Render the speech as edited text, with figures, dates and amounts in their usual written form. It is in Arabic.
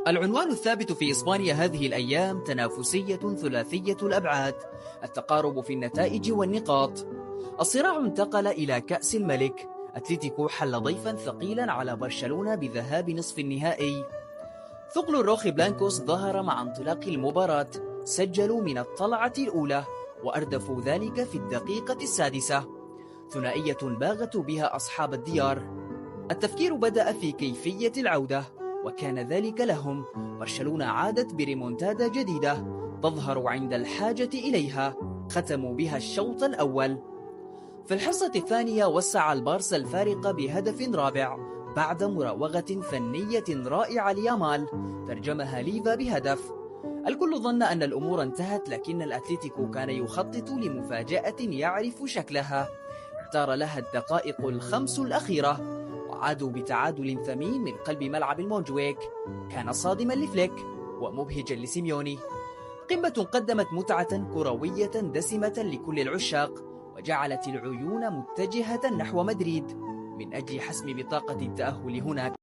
العنوان الثابت في إسبانيا هذه الأيام تنافسية ثلاثية الأبعاد، التقارب في النتائج والنقاط. الصراع انتقل إلى كأس الملك. أتلتيكو حل ضيفا ثقيلا على برشلونة بذهاب نصف النهائي. ثقل الروخ بلانكوس ظهر مع انطلاق المباراة، سجلوا من الطلعة الأولى وأردفوا ذلك في الدقيقة السادسة، ثنائية باغتوا بها أصحاب الديار. التفكير بدأ في كيفية العودة، وكان ذلك لهم. برشلونة عادت بريمونتادا جديدة تظهر عند الحاجة إليها، ختموا بها الشوط الأول. في الحصة الثانية وسع البارسا الفارق بهدف رابع بعد مراوغة فنية رائعة ليامال ترجمها ليفا بهدف. الكل ظن أن الأمور انتهت، لكن الأتليتيكو كان يخطط لمفاجأة يعرف شكلها. اختار لها الدقائق الخمس الأخيرة وعادوا بتعادل ثمين من قلب ملعب المونجويك. كان صادما لفليك ومبهجا لسيميوني. قمة قدمت متعة كروية دسمة لكل العشاق، وجعلت العيون متجهة نحو مدريد من أجل حسم بطاقة التأهل هناك.